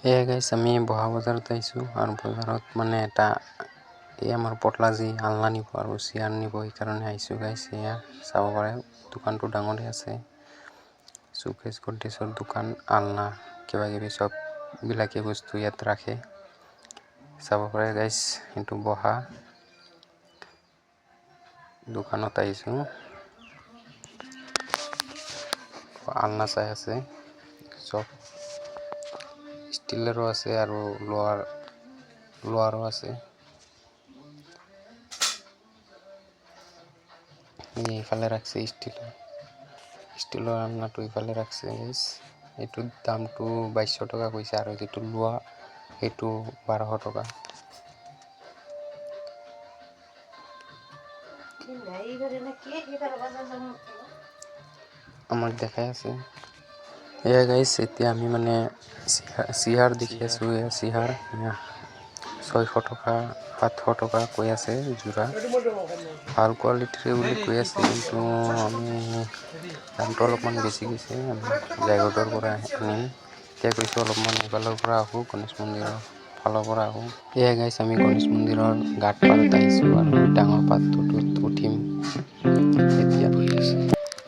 এয়া গাইছ আমি বহা বজাৰত আহিছোঁ আৰু বজাৰত মানে এটা এই আমাৰ পটলাজি আলনা নিব আৰু চেয়াৰ নিব সেইকাৰণে আহিছোঁ গাইছ। এয়া চাব পাৰে দোকানটো ডাঙৰে আছে, চুকেছ গড্ৰেজৰ দোকান, আলনা কিবা কিবি চব বিলাকী বস্তু ইয়াত ৰাখে, চাব পাৰে গাইছ। এইটো বহা দোকানত আহিছোঁ, আলনা চাই আছে, চব ষ্টিলৰো আছে আৰু লোহাৰো আছে। এইফালে ৰাখছে ষ্টিলৰ আলনাটো ইফালে ৰাখছে গাইছ। এইটোৰ দামটো 2200 টকা কৈছে আৰু যিটো লোৱা সেইটো 1200 টকা। আমাক দেখাই আছে। এয়া গাইছ এতিয়া আমি মানে চিহাৰ দেখি আছোঁ। এয়া চিহাৰ 600 টকা 700 টকা কৈ আছে যোৰা, ভাল কোৱালিটিৰে বুলি কৈ আছে, কিন্তু আমি দামটো অলপমান বেছি কৈছে। আমি জাইৰোডৰ পৰা আনিম, এতিয়া কৈছোঁ অলপমান ইফালৰ পৰা আহোঁ, গণেশ মন্দিৰৰ ফালৰ পৰা আহোঁ। এয়া গাইছ আমি গণেশ মন্দিৰৰ ঘাট পাৰত আহিছোঁ আৰু ডাঙৰ পাথৰটোত উঠিম এতিয়া।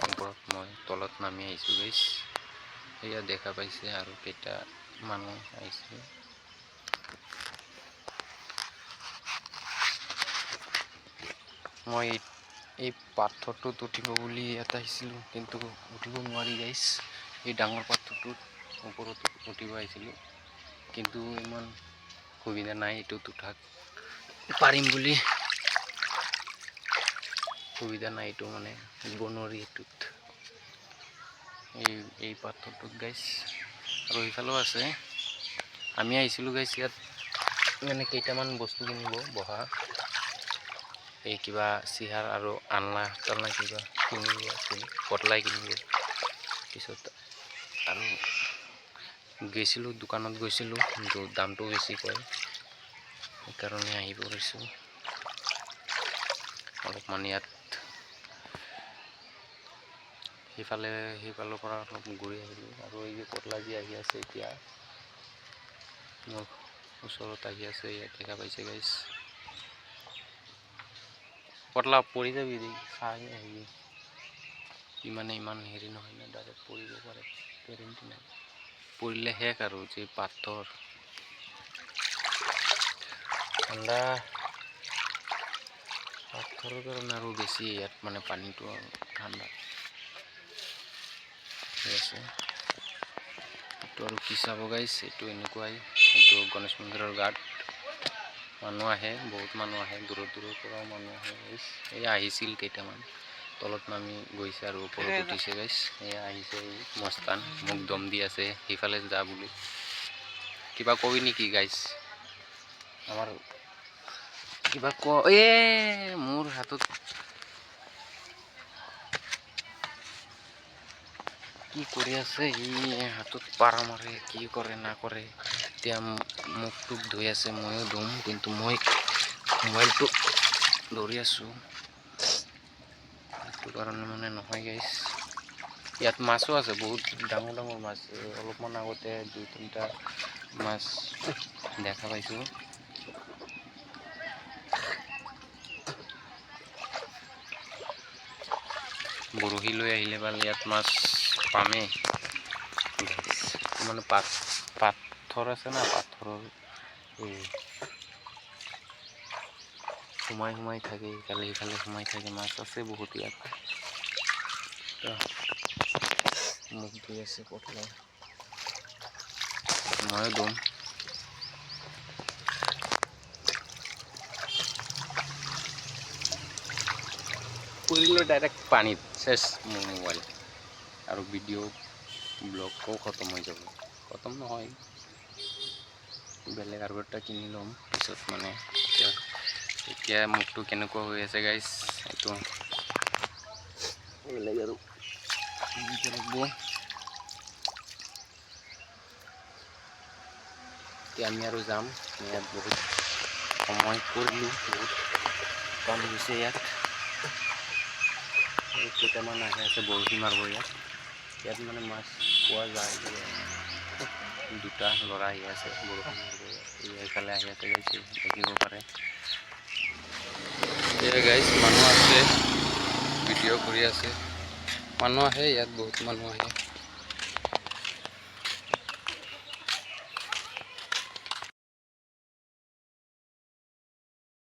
ওপৰত মই তলত নামি আহিছোঁ গাইছ, এয়া দেখা পাইছে আৰু কেইটা মানুহ আহিছে। মই এই পাথৰটোত উঠিব বুলি ইয়াত আহিছিলোঁ, কিন্তু উঠিব নোৱাৰি গাইছ। এই ডাঙৰ পাথৰটোত ওপৰত উঠিব আহিছিলোঁ, কিন্তু ইমান সুবিধা নাই। এইটোত উঠাক পাৰিম বুলি সুবিধা নাই, এইটো মানে উঠিব নোৱাৰি এইটোত, এই পাথৰটোত গাইছ। আৰু এইফালেও আছে, আমি আহিছিলোঁ গাইছ ইয়াত মানে কেইটামান বস্তু কিনিব, বহা এই কিবা চিহাৰ আৰু আলনা তালনা কিবা কিনিব আছিল, পটলাই কিনিব। পিছত আৰু গৈছিলোঁ দোকানত গৈছিলোঁ, কিন্তু দামটো বেছি কয়, সেইকাৰণে আহিব পাৰিছোঁ অলপমান ইয়াত। সেইফালৰ পৰা অলপ ঘূৰি আহিলোঁ আৰু এই যে পটলাজি আহি আছে এতিয়া মোৰ ওচৰত আহি আছে, ইয়াত দেখা পাইছে গাইছ। পটলা পৰি যাবি চাই আহিবি, ইমান হেৰি নহয় না, ডাইৰেক্ট পৰিব পাৰে, গেৰেণ্টি নাই, পৰিলে শেষ আৰু। যে পাথৰ ঠাণ্ডা পাথৰৰ কাৰণে আৰু বেছি ইয়াত মানে পানীটো ঠাণ্ডা হৈ আছে। এইটো আৰু কি চাব গাইছ, এইটো এনেকুৱাই, এইটো গণেশ মন্দিৰৰ ঘাট। মানুহ আহে, বহুত মানুহ আহে, দূৰৰ পৰাও মানুহ আহে গাইছ। এই আহিছিল কেইটামান, তলত নামি গৈছে আৰু ওপৰত উঠিছে গাইছ। এয়া আহিছে এই মস্তান, মোক দম দি আছে সেইফালে যা বুলি। কিবা কবি নেকি গাইছ? আমাৰ কিবা মোৰ হাতত কি কৰি আছে, ই হাতত পাৰা মাৰে, কি কৰে নকৰে। এতিয়া মুখ ধুই আছে, ময়ো ধুম, কিন্তু মই মোবাইলটো ধৰি আছোঁ, সেইটো কাৰণে মানে নহয় গাইছ। ইয়াত মাছো আছে, বহুত ডাঙৰ ডাঙৰ মাছ, অলপমান আগতে 2-3টা মাছ দেখা পাইছোঁ। বৰশী লৈ আহিলে ভাল, ইয়াত মাছ পামেই মানে। পাথৰ আছে না, পাথৰৰ সোমাই থাকে, ইফালে সোমাই থাকে, মাছ আছে বহুত ইয়াত। মুখ ধুই আছে পটলাই, ময়ো ধুম। পৰিলে ডাইৰেক্ট পানীত চেছ মোৰ মোবাইল, আৰু ভিডিঅ' ব্লগও খতম হৈ যাব। খতম নহয়, বেলেগ আৰু এটা কিনি ল'ম পিছত মানে। এতিয়া মুখটো কেনেকুৱা হৈ আছে গাইছ, এইটো বেলেগ আৰু এতিয়া আমি আৰু যাম। ইয়াত বহুত সময় কৰিলোঁ, বহুত কাম হৈছে ইয়াত। কেইটামান আহি আছে বৰশী মাৰিব ইয়াত মানে মাছ পোৱা যায়। দুটা ল'ৰা আহি আছে বৰষুণ এইফালে আহি আছে গাইছ দেখিব পাৰে এয়া গাইছ মানুহ আছে ভিডিঅ' কৰি আছে মানুহ আহে ইয়াত বহুত মানুহ আহে